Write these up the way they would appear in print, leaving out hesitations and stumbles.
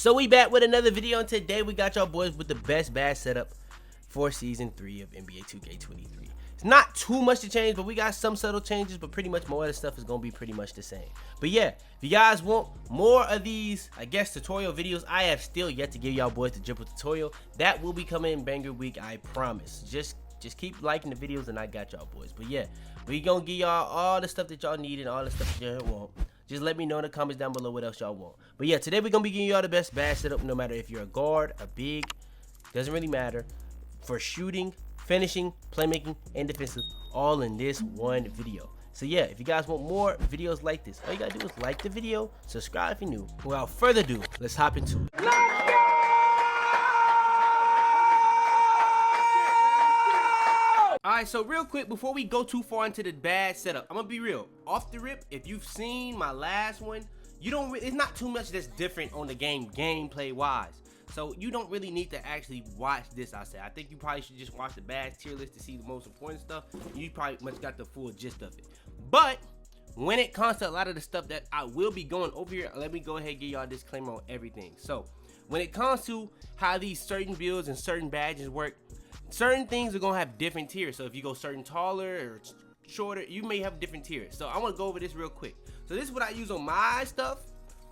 So we back with another video, and today we got y'all boys with the best badge setup for season 3 of NBA 2K23. It's not too much to change, but we got some subtle changes, but pretty much more of the stuff is gonna be pretty much the same. But yeah, if you guys want more of these, I guess, tutorial videos, I have still yet to give y'all boys the dribble tutorial. That will be coming in banger week, I promise. Just keep liking the videos and I got y'all boys. But yeah, we gonna give y'all all the stuff that y'all need and all the stuff that y'all want. Just let me know in the comments down below what else y'all want. But yeah, today we're gonna be giving y'all the best badge setup, no matter if you're a guard, a big, doesn't really matter, for shooting, finishing, playmaking, and defensive, all in this one video. So yeah, if you guys want more videos like this, all you gotta do is like the video, subscribe if you're new. Without further ado, let's hop into it. Alright, so real quick, before we go too far into the badge setup, I'm gonna be real. Off the rip, if you've seen my last one, it's not too much that's different on the game, gameplay wise. So you don't really need to actually watch this, I say. I think you probably should just watch the badge tier list to see the most important stuff. You probably much got the full gist of it. But when it comes to a lot of the stuff that I will be going over here, let me go ahead and give y'all a disclaimer on everything. So when it comes to how these certain builds and certain badges work, certain things are gonna have different tiers. So if you go certain taller or shorter, you may have different tiers. So I want to go over this real quick. So this is what I use on my stuff,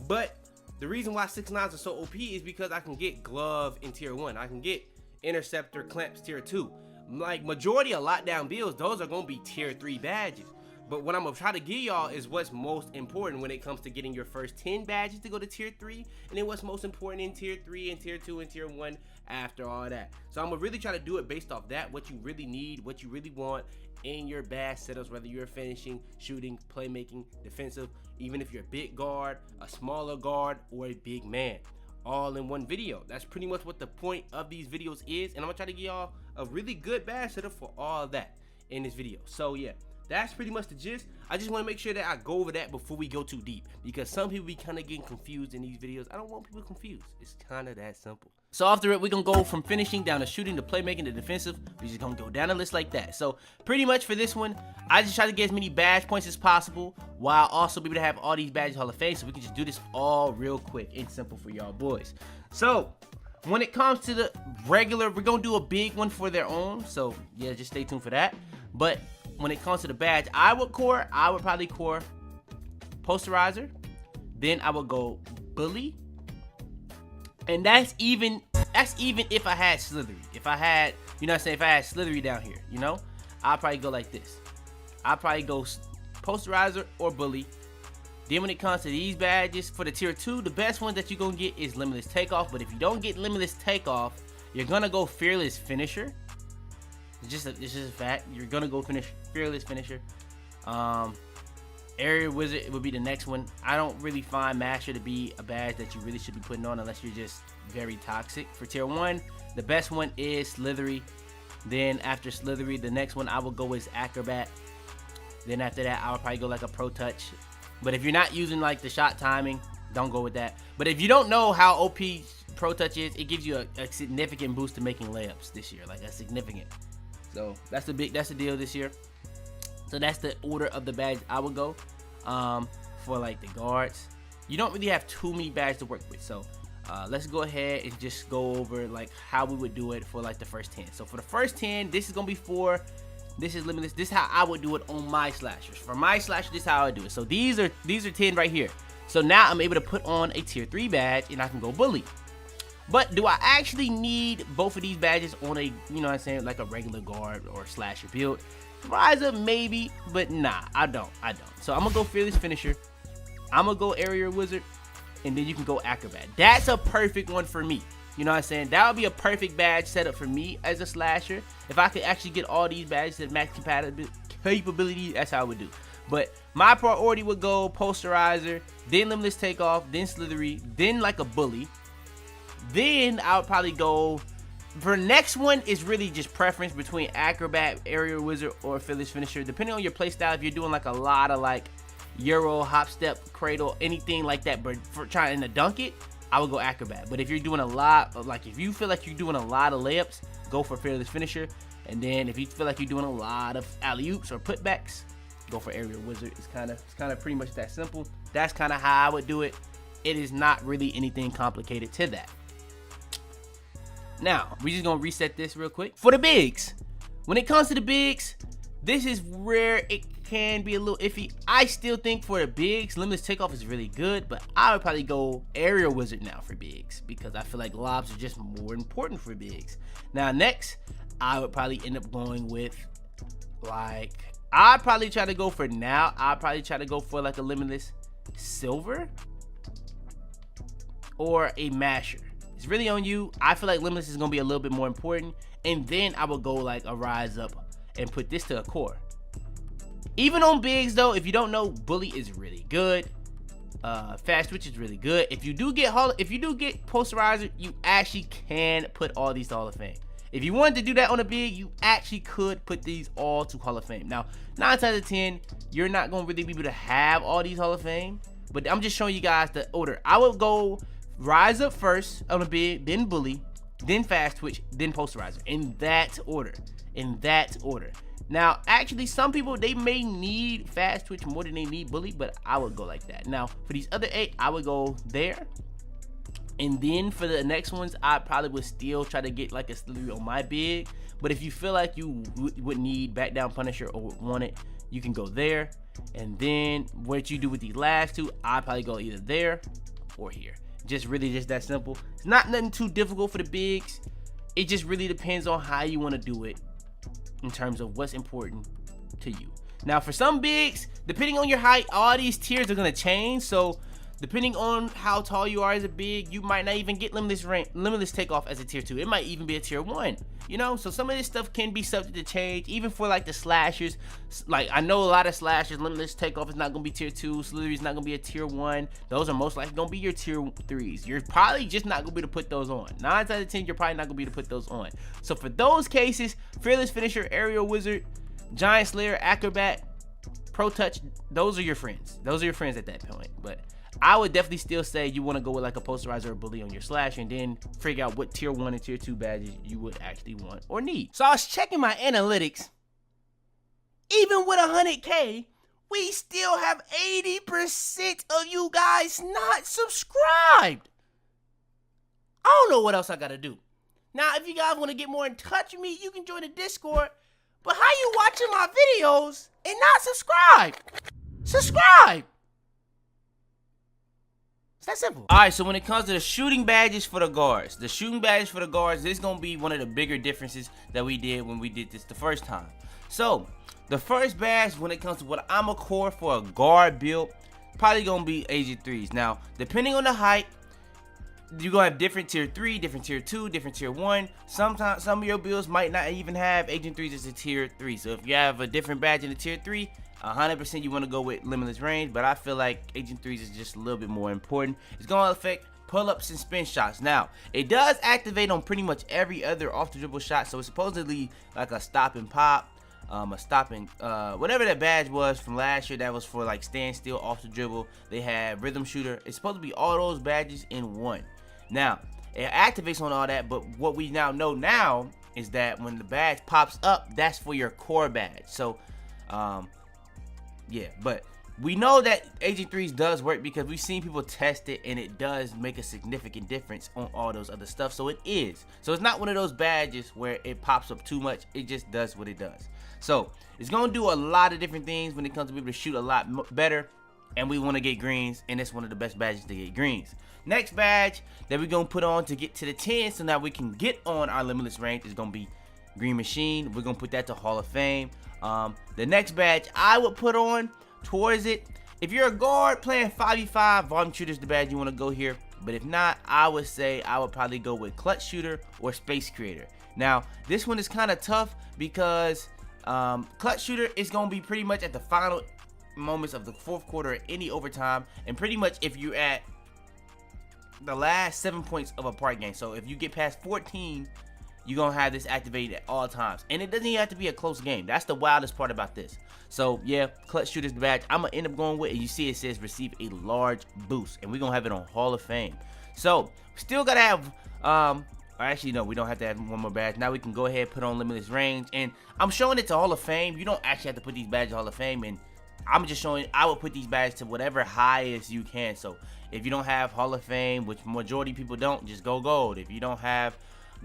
but the reason why 6'9s are so OP is because I can get glove in tier 1. I can get interceptor clamps tier 2. Like majority of lockdown builds, those are gonna be tier 3 badges. But what I'm gonna try to give y'all is what's most important when it comes to getting your first 10 badges to go to tier 3, and then what's most important in tier 3 and tier 2 and tier 1 after all that. So I'm gonna really try to do it based off that, what you really need, what you really want in your badge setups, whether you're finishing, shooting, playmaking, defensive, even if you're a big guard, a smaller guard, or a big man, all in one video. That's pretty much what the point of these videos is, and I'm gonna try to give y'all a really good badge setup for all that in this video. So yeah, that's pretty much the gist. I just want to make sure that I go over that before we go too deep, because some people be kind of getting confused in these videos. I don't want people confused. It's kind of that simple. So after it, we're going to go from finishing down to shooting to playmaking to defensive. We're just going to go down the list like that. So pretty much for this one, I just try to get as many badge points as possible, while also be able to have all these badges Hall of Fame, so we can just do this all real quick and simple for y'all boys. So when it comes to the regular, we're going to do a big one for their own. So yeah, just stay tuned for that. But when it comes to the badge, I would probably core posterizer, then I would go bully, and that's even if I had slithery. If I had, you know what I'm saying, if I had slithery down here, you know, I'll probably go like this. I'll probably go posterizer or bully. Then when it comes to these badges for the tier 2, the best one that you're gonna get is limitless takeoff. But if you don't get limitless takeoff, you're gonna go fearless finisher. It's just a fact. You're gonna go fearless finisher. Area wizard would be the next one. I don't really find master to be a badge that you really should be putting on unless you're just very toxic. For tier 1, the best one is slithery. Then after slithery, the next one I will go is acrobat. Then after that, I would probably go like a pro touch. But if you're not using like the shot timing, don't go with that. But if you don't know how OP pro touch is, it gives you a significant boost to making layups this year. Like, that's significant. So that's the deal this year. So that's the order of the badge I would go for like the guards. You don't really have too many badges to work with. So let's go ahead and just go over like how we would do it for like the first 10. So for the first 10, this is gonna be this is limitless. This is how I would do it on my slashers. For my slasher, this is how I would do it. So these are 10 right here. So now I'm able to put on a tier 3 badge and I can go bully. But do I actually need both of these badges on a, you know what I'm saying, like a regular guard or slasher build? Rise up maybe, but nah, I don't. So I'm gonna go fearless finisher, I'm gonna go area wizard, and then you can go acrobat. That's a perfect one for me. You know what I'm saying? That would be a perfect badge setup for me as a slasher. If I could actually get all these badges at max capability, that's how I would do. But my priority would go posterizer, then limitless takeoff, then slithery, then like a bully. Then I would probably go, for next one is really just preference between acrobat, area wizard, or fearless finisher, depending on your playstyle. If you're doing like a lot of like euro, hop step, cradle, anything like that, but for trying to dunk it, I would go acrobat. But if you're doing a lot of, like, if you feel like you're doing a lot of layups, go for fearless finisher. And then if you feel like you're doing a lot of alley-oops or putbacks, go for area wizard. It's kind of pretty much that simple. That's kind of how I would do it. It is not really anything complicated to that. Now, we're just gonna reset this real quick. For the bigs, when it comes to the bigs, this is where it can be a little iffy. I still think for the bigs, limitless takeoff is really good, but I would probably go aerial wizard now for bigs because I feel like lobs are just more important for bigs. Now next, I would probably end up going with like, I'd probably try to go for like a limitless silver or a masher. It's really on you. I feel like limitless is gonna be a little bit more important, and then I would go like a rise up and put this to a core. Even on bigs though, if you don't know, bully is really good. Fast switch is really good. If you do get posterizer, you actually can put all these to Hall of Fame. If you wanted to do that on a big, you actually could put these all to Hall of Fame. Now, 9 times out of 10, you're not gonna really be able to have all these Hall of Fame, but I'm just showing you guys the order. I would go rise up first on a big, then bully, then fast twitch, then posterizer, in that order. Now, actually, some people, they may need fast twitch more than they need bully, but I would go like that. Now, for these other 8, I would go there. And then for the next ones, I probably would still try to get like a slithery on my big. But if you feel like you would need back down Punisher or want it, you can go there. And then what you do with these last 2, I'd probably go either there or here. Just that simple. It's not nothing too difficult for the bigs. It just really depends on how you want to do it in terms of what's important to you. Now for some bigs, depending on your height, all these tiers are going to change. So depending on how tall you are as a big, you might not even get limitless takeoff as a tier 2. It might even be a tier 1. You know, so some of this stuff can be subject to change, even for like the slashers. Like I know a lot of slashers, limitless takeoff is not gonna be tier 2, slithery is not gonna be a tier 1. Those are most likely gonna be your tier 3s. You're probably just not gonna be able to put those on. 9 out of 10, you're probably not gonna be able to put those on. So for those cases, fearless finisher, aerial wizard, giant slayer, acrobat, pro touch, those are your friends. Those are your friends at that point. But I would definitely still say you want to go with like a posterizer or bully on your slash, and then figure out what tier 1 and tier 2 badges you would actually want or need. So I was checking my analytics. Even with 100K, we still have 80% of you guys not subscribed. I don't know what else I gotta do. Now, if you guys want to get more in touch with me, you can join the Discord. But how you watching my videos and not subscribe? Subscribe! It's that simple. Alright, so when it comes to the shooting badges for the guards, this is going to be one of the bigger differences that we did when we did this the first time. So, the first badge when it comes to what I'm a core for a guard build, probably going to be Agent 3s. Now, depending on the height, you're going to have different tier 3, different tier 2, different tier 1. Sometimes some of your builds might not even have Agent 3s as a tier 3. So if you have a different badge in the tier 3, 100% you want to go with limitless range, but I feel like Agent 3s is just a little bit more important. It's going to affect pull-ups and spin shots. Now, it does activate on pretty much every other off-the-dribble shot, so it's supposedly like a stop and pop, a stop and, whatever that badge was from last year that was for like standstill, off-the-dribble. They had rhythm shooter. It's supposed to be all those badges in one. Now, it activates on all that, but what we now know now is that when the badge pops up, that's for your core badge. So, yeah, but we know that Agent 3s does work because we've seen people test it and it does make a significant difference on all those other stuff. So it is. So it's not one of those badges where it pops up too much. It just does what it does. So it's going to do a lot of different things when it comes to being able to shoot a lot better. And we want to get greens, and it's one of the best badges to get greens. Next badge that we're going to put on to get to the 10 so now we can get on our limitless range is going to be Green Machine. We're going to put that to Hall of Fame. The next badge I would put on towards it, if you're a guard playing 5v5, volume shooter is the badge you want to go here. But if not, I would say I would probably go with clutch shooter or space creator. Now, this one is kind of tough because clutch shooter is going to be pretty much at the final moments of the fourth quarter, any overtime, and pretty much if you're at the last 7 points of a part game. So if you get past 14, you're gonna have this activated at all times, and it doesn't even have to be a close game. That's the wildest part about this. So yeah, clutch shooter's the badge I'm gonna end up going with, and you see it says receive a large boost, and we're gonna have it on Hall of Fame. So still gotta have actually no, we don't have to have one more badge. Now we can go ahead and put on limitless range, and I'm showing it to Hall of Fame. You don't actually have to put these badges Hall of Fame, and I'm just showing, I would put these badges to whatever highest you can. So if you don't have Hall of Fame, which majority of people don't, just go gold. If you don't have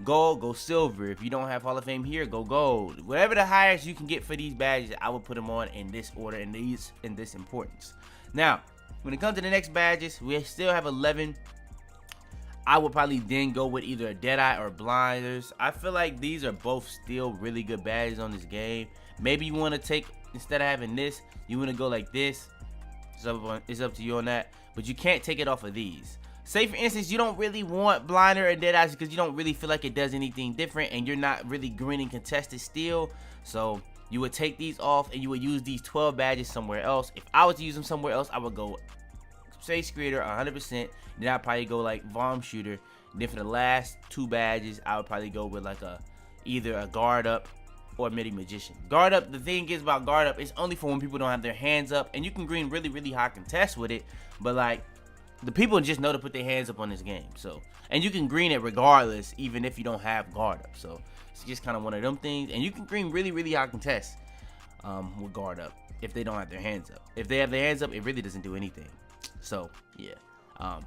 gold, go silver. If you don't have Hall of Fame here, go gold. Whatever the highest you can get for these badges, I would put them on in this order and these in this importance. Now, when it comes to the next badges, we still have 11. I would probably then go with either a Deadeye or Blinders. I feel like these are both still really good badges on this game. Maybe you want to take, instead of having this, you want to go like this. It's up to you on that. But you can't take it off of these. Say for instance, you don't really want Blinder or Deadeye because you don't really feel like it does anything different and you're not really greening contested still. So you would take these off and you would use these 12 badges somewhere else. If I was to use them somewhere else, I would go Space Creator 100%. Then I'd probably go like Bomb Shooter. And then for the last 2 badges, I would probably go with like either a Guard Up or Midi Magician. Guard Up, the thing is about Guard Up, it's only for when people don't have their hands up, and you can green really high contest with it, but like the people just know to put their hands up on this game. So, and you can green it regardless, even if you don't have Guard Up. So it's just kind of one of them things, and you can green really high contest with Guard Up if they don't have their hands up. If they have their hands up, it really doesn't do anything. So yeah.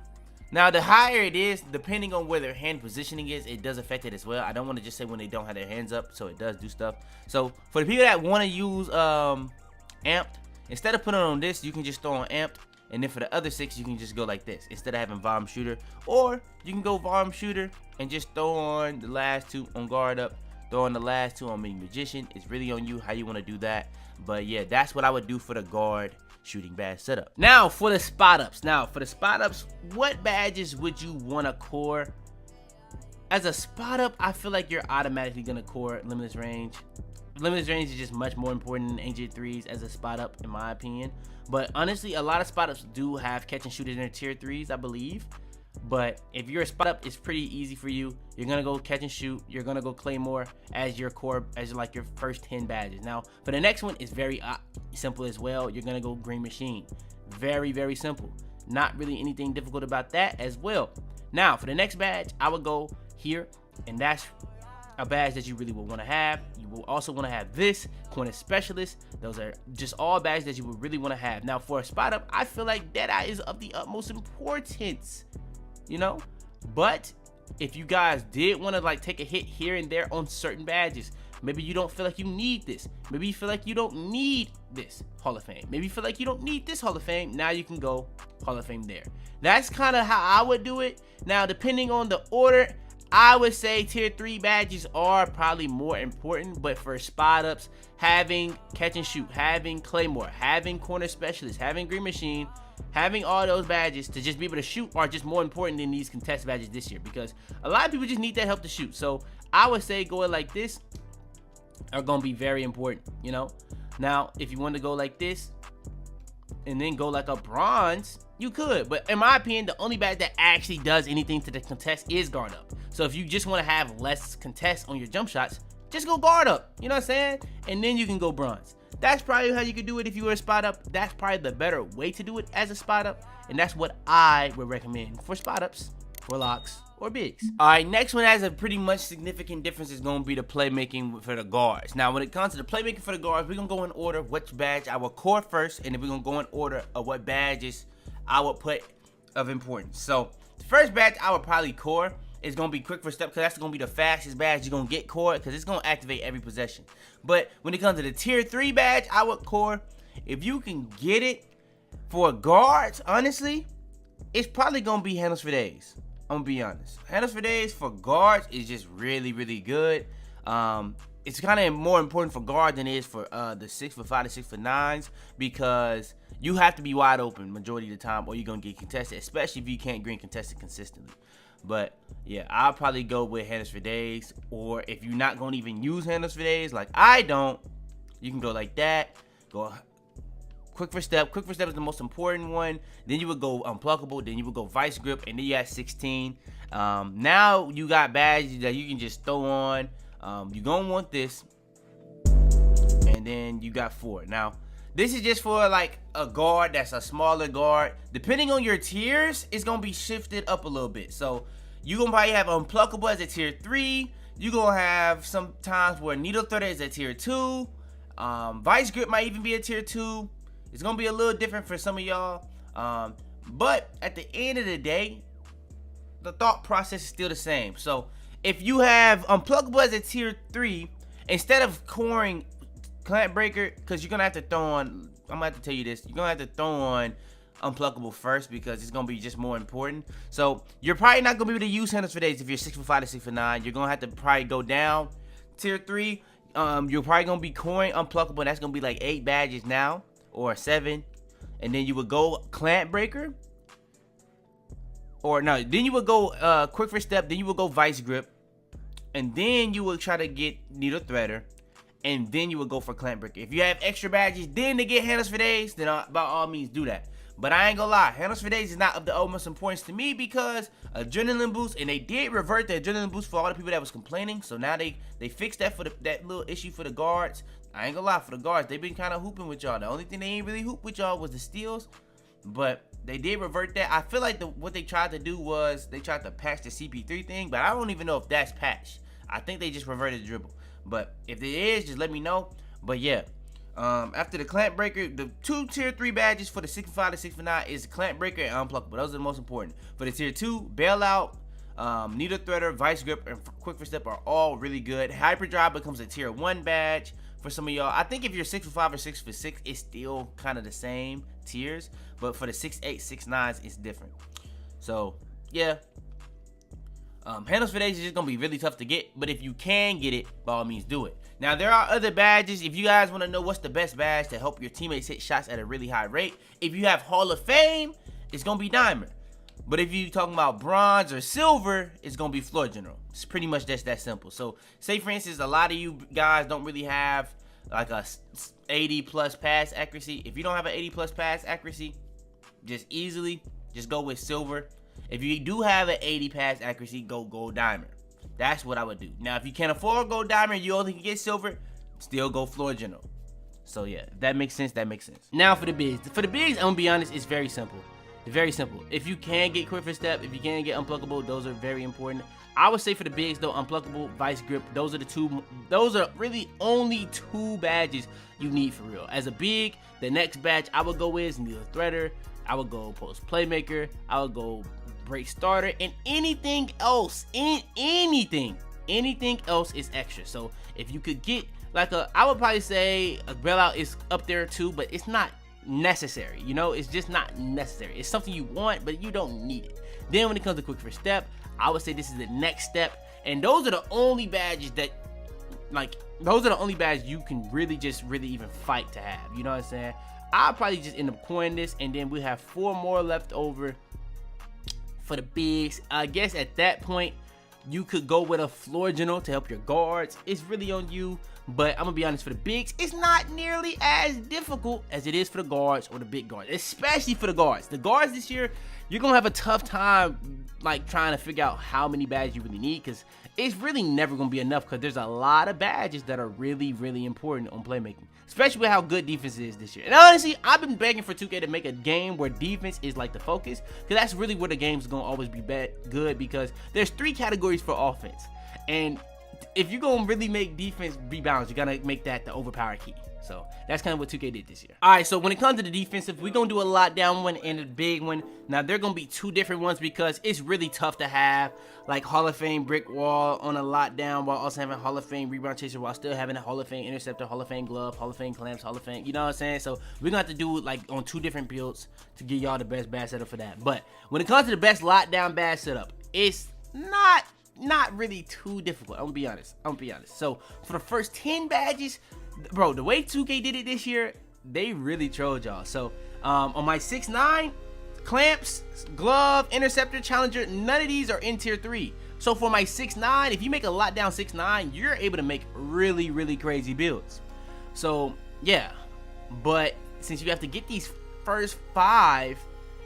Now the higher it is, depending on where their hand positioning is, it does affect it as well. I don't want to just say when they don't have their hands up, so it does do stuff. So for the people that want to use amped, instead of putting on this, you can just throw on amped, and then for the other 6, you can just go like this instead of having Bomb Shooter, or you can go Bomb Shooter and just throw on the last 2 on Guard Up, throw on the last 2 on Midi Magician. It's really on you how you want to do that, but yeah, that's what I would do for the guard shooting badge setup. Now for the spot ups. What badges would you want to core? As a spot up, I feel like you're automatically gonna core Limitless Range. Limitless Range is just much more important than AJ3s as a spot up, in my opinion. But honestly, a lot of spot ups do have catch and shooters in their tier 3s, I believe. But if you're a spot up, it's pretty easy for you. You're gonna go catch and shoot. You're gonna go Claymore as your core, as like your first 10 badges. Now for the next one, it's very simple as well. You're gonna go Green Machine. Very simple. Not really anything difficult about that as well. Now for the next badge, I would go here, and that's a badge that you really will want to have. You will also want to have this Corner Specialist. Those are just all badges that you would really want to have. Now for a spot up, I feel like Deadeye is of the utmost importance, you know. But if you guys did want to like take a hit here and there on certain badges, maybe you don't feel like you need this, maybe you feel like you don't need this Hall of Fame, maybe you feel like you don't need this Hall of Fame, now you can go Hall of Fame there. That's kind of how I would do it. Now depending on the order, I would say tier 3 badges are probably more important, but for spot ups, having catch and shoot, having Claymore, having Corner Specialist, having Green Machine, having all those badges to just be able to shoot are just more important than these contest badges this year, because a lot of people just need that help to shoot. So I would say going like this are gonna be very important, you know. Now if you want to go like this and then go like a bronze, you could, but in my opinion, the only badge that actually does anything to the contest is Guard Up. So if you just want to have less contest on your jump shots, just go Guard Up, you know what I'm saying? And then you can go bronze. That's probably how you could do it if you were a spot up. That's probably the better way to do it as a spot up, and that's what I would recommend for spot ups, for locks, or bigs. All right, next one has a pretty much significant difference is going to be the playmaking for the guards. Now, when it comes to the playmaking for the guards, we're going to go in order which badge I will core first, and then we're going to go in order of what badges I would put of importance. So the first badge I would probably core is going to be Quick for Step, because that's going to be the fastest badge you're going to get core, because it's going to activate every possession. But when it comes to the tier 3 badge, I would core, if you can get it for guards, honestly, it's probably going to be Handles for Days. I'm going to be honest. Handles for Days for guards is just really good. It's kind of more important for guard than it is for the 6'5" to 6'9", because you have to be wide open majority of the time or you're going to get contested, especially if you can't green contested consistently. But yeah, I'll probably go with Handles for Days, or if you're not going to even use Handles for Days, like I don't, you can go like that. Go Quick for Step. Quick for Step is the most important one. Then you would go Unpluckable. Then you would go Vice Grip, and then you got 16. Now you got badges that you can just throw on. You're going to want this. And then you got 4. Now, this is just for like a guard that's a smaller guard. Depending on your tiers, it's going to be shifted up a little bit. So you're going to probably have Unpluckable as a tier 3. You're going to have some times where Needle Threader is a tier 2. Vice Grip might even be a tier 2. It's gonna be a little different for some of y'all. But at the end of the day, the thought process is still the same. So if you have Unpluckable as a tier 3, instead of coring Clamp Breaker, because you're gonna have to throw on, I'm gonna have to tell you this, you're gonna have to throw on Unpluckable first because it's gonna be just more important. So you're probably not gonna be able to use Handles for Days if you're 6'5" to 6'9". You're gonna have to probably go down tier 3. You're probably gonna be coring Unpluckable, and that's gonna be like 8 badges now or 7, and then you would go Clamp Breaker, or no, then you would go Quick First Step, then you would go Vice Grip, and then you would try to get Needle Threader, and then you would go for Clamp Breaker. If you have extra badges then to get Handles for Days, then by all means do that. But I ain't gonna lie, Handles for Days is not of the utmost importance to me because Adrenaline Boost, and they did revert the Adrenaline Boost for all the people that was complaining. So now they fixed that for that little issue for the guards. I ain't gonna lie, for the guards, they've been kind of hooping with y'all. The only thing they ain't really hoop with y'all was the steals, but they did revert that. I feel like what they tried to do was they tried to patch the CP3 thing, but I don't even know if that's patched. I think they just reverted the dribble. But if it is, just let me know. But yeah, after the Clamp Breaker, the 2 tier 3 badges for the 6'5" to 6'9" is Clamp Breaker and Unpluckable. Those are the most important. For the tier 2, Bailout, Needle Threader, Vice Grip, and Quick First Step are all really good. Hyperdrive becomes a tier 1 badge for some of y'all. I think if you're 6'5" or 6'6", it's still kind of the same tiers. But for the 6'8", 6'9", it's different. So yeah. Handles for Days is just gonna be really tough to get, but if you can get it, by all means do it. Now there are other badges. If you guys want to know what's the best badge to help your teammates hit shots at a really high rate, if you have Hall of Fame, it's gonna be Diamond. But if you talking about Bronze or Silver, it's gonna be Floor General. It's pretty much just that simple. So say for instance, a lot of you guys don't really have like a 80+ pass accuracy. If you don't have an 80+ pass accuracy, just go with Silver. If you do have an 80 pass accuracy, go Gold Diamond. That's what I would do. Now, if you can't afford Gold Diamond, you only can get Silver, still go Floor General. So yeah, if that makes sense, that makes sense. Now for the bigs. For the bigs, I'm gonna be honest, it's very simple. It's very simple. If you can get Quick First Step, if you can get Unpluckable, those are very important. I would say for the bigs though, Unpluckable, Vice Grip, those are really only 2 badges you need for real. As a big, the next badge I would go is Needle Threader, I would go Post Playmaker, I would go Break Starter, and anything else, anything else is extra. So if you could get like I would probably say a Bailout is up there too, but it's not necessary, you know, it's just not necessary. It's something you want, but you don't need it. Then when it comes to Quick First Step, I would say this is the next step, and those are the only badges that, like, those are the only badges you can really even fight to have, you know what I'm saying? I'll probably just end up coining this, and then we have 4 more left over for the bigs. I guess at that point you could go with a Floor General to help your guards. It's really on you, but I'm gonna be honest, for the bigs, it's not nearly as difficult as it is for the guards or the big guards, especially for the guards. The guards this year, you're gonna have a tough time like trying to figure out how many badges you really need, because it's really never gonna be enough, because there's a lot of badges that are really important on Playmaking, especially with how good defense is this year. And honestly, I've been begging for 2K to make a game where defense is like the focus, because that's really where the game's gonna always be good, because there's 3 categories for offense, and if you're gonna really make defense be balanced, you gotta make that the overpower key. So that's kind of what 2K did this year. All right, so when it comes to the defensive, we're gonna do a lockdown one and a big one. Now they're gonna be 2 different ones, because it's really tough to have like Hall of Fame brick wall on a lockdown while also having Hall of Fame rebound chaser, while still having a Hall of Fame interceptor, Hall of Fame glove, Hall of Fame clamps, Hall of Fame, you know what I'm saying? So we're gonna have to do it like on 2 different builds to get y'all the best badge setup for that. But when it comes to the best lockdown badge setup, it's not really too difficult. I'm gonna be honest. So for the first 10 badges, bro, the way 2K did it this year, they really trolled y'all. So on my 6'9", clamps, glove, interceptor, challenger, none of these are in tier 3. So for my 6'9", if you make a lockdown 6'9", you're able to make really crazy builds. So yeah, but since you have to get these first 5,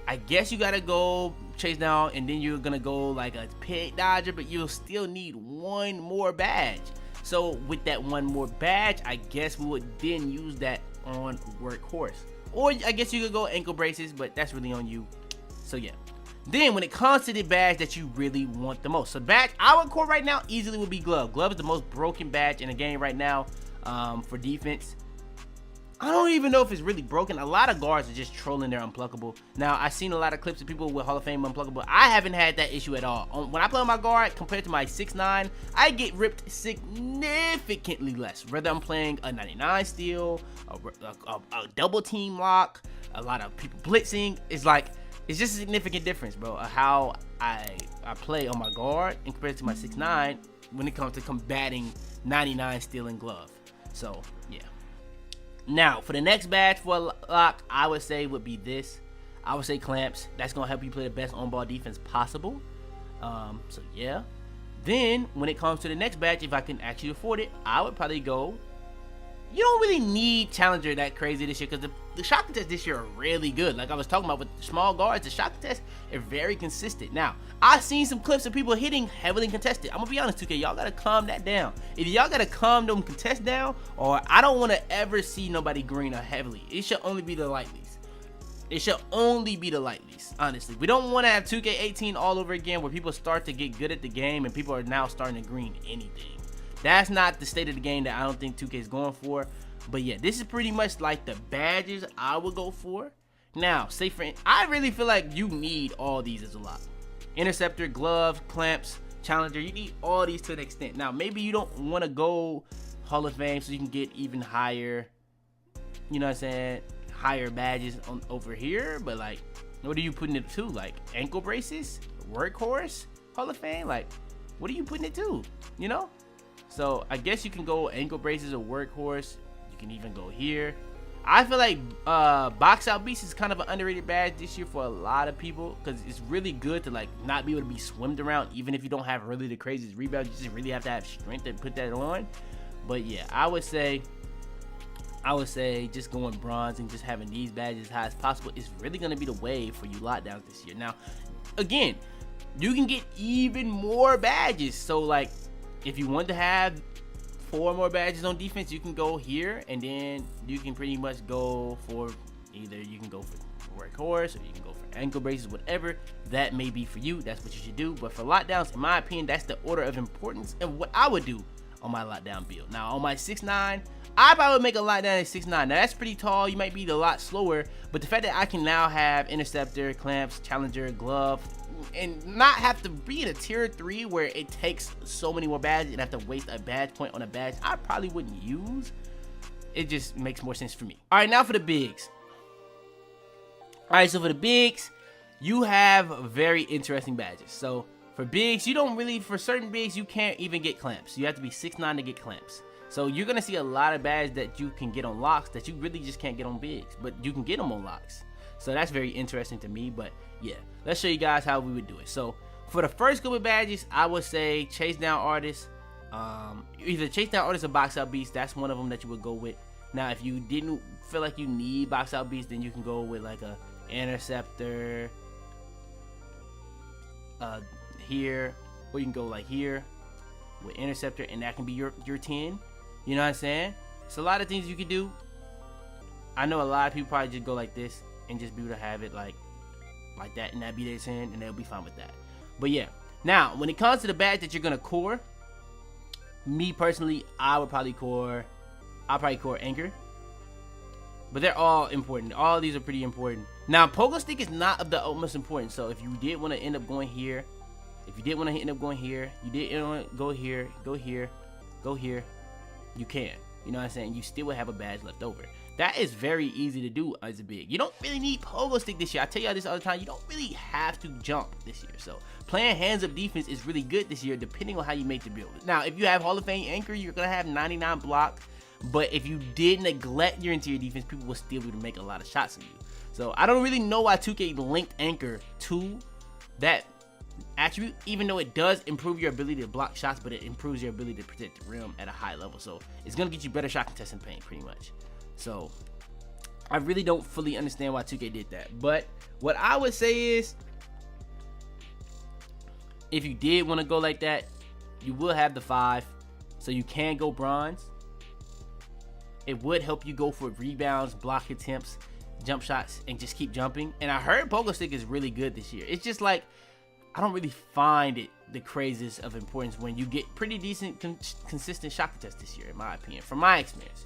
I guess you gotta go chase down, and then you're gonna go like a pit dodger, but you'll still need 1 more badge. So with that 1 more badge, I guess we would then use that on Workhorse, or I guess you could go ankle braces, but that's really on you. So yeah. Then when it comes to the badge that you really want the most, so badge I would core right now easily would be glove. Glove is the most broken badge in the game right now for defense. I don't even know if it's really broken. A lot of guards are just trolling their unpluckable. Now, I've seen a lot of clips of people with Hall of Fame unpluckable. I haven't had that issue at all. When I play on my guard, compared to my 6'9", I get ripped significantly less. Whether I'm playing a 99 steal, a double team lock, a lot of people blitzing, it's just a significant difference, bro, of how I play on my guard and compared to my 6'9" when it comes to combating 99 steal and glove. So, yeah. Now, for the next badge for a lock, I would say would be this. I would say clamps. That's going to help you play the best on-ball defense possible. So, yeah. Then, when it comes to the next badge, if I can actually afford it, I would probably go... You don't really need Challenger that crazy this year because the shot contests this year are really good. Like I was talking about with small guards, the shot contests are very consistent. Now, I've seen some clips of people hitting heavily contested. I'm going to be honest, 2K, y'all got to calm that down. Either y'all got to calm them contests down, or I don't want to ever see nobody green or heavily. It should only be the lightlies. It should only be the lightlies, honestly. We don't want to have 2K18 all over again where people start to get good at the game and people are now starting to green anything. That's not the state of the game that I don't think 2K is going for. But yeah, this is pretty much like the badges I would go for. Now, say for I really feel like you need all these as a lot. Interceptor, glove, clamps, challenger. You need all these to an extent. Now, maybe you don't want to go Hall of Fame so you can get even higher, you know what I'm saying, higher badges over here. But like, what are you putting it to? Like ankle braces, workhorse, Hall of Fame? Like, what are you putting it to? You know? So I guess you can go ankle braces or workhorse. You can even go here. I feel like box out beast is kind of an underrated badge this year for a lot of people because it's really good to like not be able to be swimmed around even if you don't have really the craziest rebound. You just really have to have strength to put that on. But yeah, I would say just going bronze and just having these badges as high as possible is really going to be the way for you lockdowns this year. Now, again, you can get even more badges. So like, if you want to have 4 more badges on defense, you can go here, and then you can pretty much go for either you can go for workhorse or you can go for ankle braces, whatever that may be for you. That's what you should do. But for lockdowns, in my opinion, that's the order of importance and what I would do on my lockdown build. Now on my 6'9", I probably would make a lockdown at 6'9". Now that's pretty tall. You might be a lot slower, but the fact that I can now have interceptor, clamps, challenger, glove, and not have to be in a tier 3 where it takes so many more badges and have to waste a badge point on a badge I probably wouldn't use. It just makes more sense for me. All right, now for the bigs. All right, so for the bigs, you have very interesting badges. So for bigs, you don't really, for certain bigs, you can't even get clamps. You have to be 6'9" to get clamps. So you're gonna see a lot of badges that you can get on locks that you really just can't get on bigs, but you can get them on locks. So that's very interesting to me. But yeah, let's show you guys how we would do it. So for the first group of badges, I would say chase down artists. Either chase down artists or box out beast. That's one of them that you would go with. Now, if you didn't feel like you need box out beast, then you can go with like a interceptor here, or you can go like here with interceptor, and that can be your 10. You know what I'm saying? It's a lot of things you can do. I know a lot of people probably just go like this and just be able to have it like that, and that be their 10, and they'll be fine with that. But yeah, now when it comes to the badge that you're gonna core, me personally, I'll probably core anchor. But they're all important. All of these are pretty important. Now, pogo stick is not of the utmost importance. So if you did want to end up going here, you did want to go here, go here, you can. You know what I'm saying? You still will have a badge left over. That is very easy to do as a big. You don't really need pogo stick this year. I tell y'all this all the time. You don't really have to jump this year. So playing hands up defense is really good this year, depending on how you make the build. Now, if you have Hall of Fame anchor, you're gonna have 99 block. But if you did neglect your interior defense, people will still be able to make a lot of shots on you. So I don't really know why 2K linked anchor to that attribute, even though it does improve your ability to block shots, but it improves your ability to protect the rim at a high level. So it's gonna get you better shot contesting paint, pretty much. So I really don't fully understand why 2K did that. But what I would say is, if you did want to go like that, you will have the 5, so you can go bronze. It would help you go for rebounds, block attempts, jump shots, and just keep jumping. And I heard pogo stick is really good this year. It's just like, I don't really find it the craziest of importance when you get pretty decent, consistent shot contests this year, in my opinion, from my experience.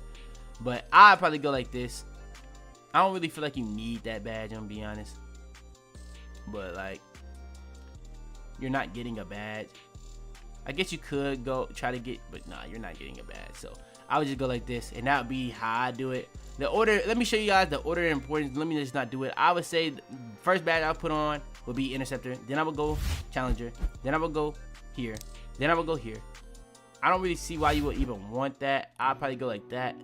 But I'd probably go like this. I don't really feel like you need that badge, I'm gonna be honest. But like, you're not getting a badge. I guess you could go try to get, but nah, you're not getting a badge. So I would just go like this, and that would be how I do it. The order, let me show you guys the order of importance. Let me just not do it. I would say the first badge I'll put on would be interceptor. Then I would go challenger. Then I would go here. Then I would go here. I don't really see why you would even want that. I'll probably go like that.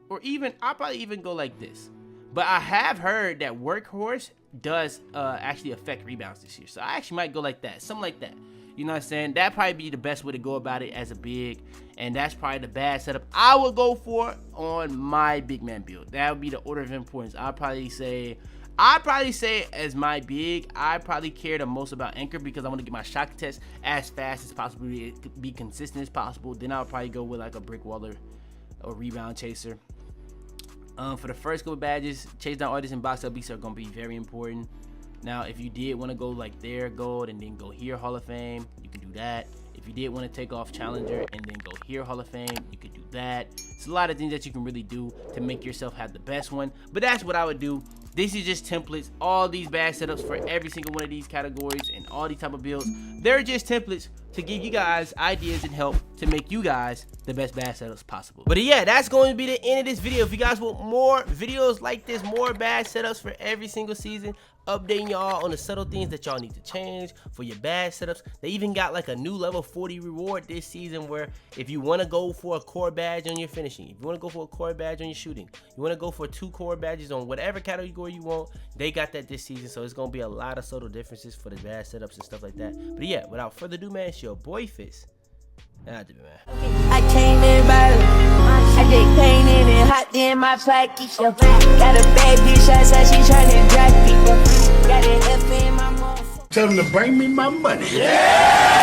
Or even, I'll probably even go like this. But I have heard that workhorse does actually affect rebounds this year. So I actually might go like that. Something like that. You know what I'm saying? That'd probably be the best way to go about it as a big. And that's probably the bad setup I would go for on my big man build. That would be the order of importance. I'd probably say as my big, I probably care the most about anchor because I want to get my shot contest as fast as possible, be consistent as possible. Then I'll probably go with like a brick waller or rebound chaser. For the first couple badges, chase down artists and box up beats are going to be very important. Now, if you did want to go like there, gold, and then go here, Hall of Fame, you can do that. If you did want to take off Challenger and then go here, Hall of Fame, you could do that. It's a lot of things that you can really do to make yourself have the best one. But that's what I would do. This is just templates. All these bad setups for every single one of these categories and all these type of builds, they're just templates to give you guys ideas and help to make you guys the best bad setups possible. But yeah, that's going to be the end of this video. If you guys want more videos like this, more bad setups for every single season, updating y'all on the subtle things that y'all need to change for your bad setups. They even got like a new level 40 reward this season where if you want to go for a core badge on your finishing, if you want to go for a core badge on your shooting, you want to go for 2 core badges on whatever category you want, they got that this season. So it's going to be a lot of subtle differences for the bad setups and stuff like that. But yeah, without further ado, man, it's your boy Fitz. I came in violent. I get painted and hot in my pocket. Got a bad bitch outside, she tryna drive people. Got an F in my mouth. Tell them to bring me my money. Yeah!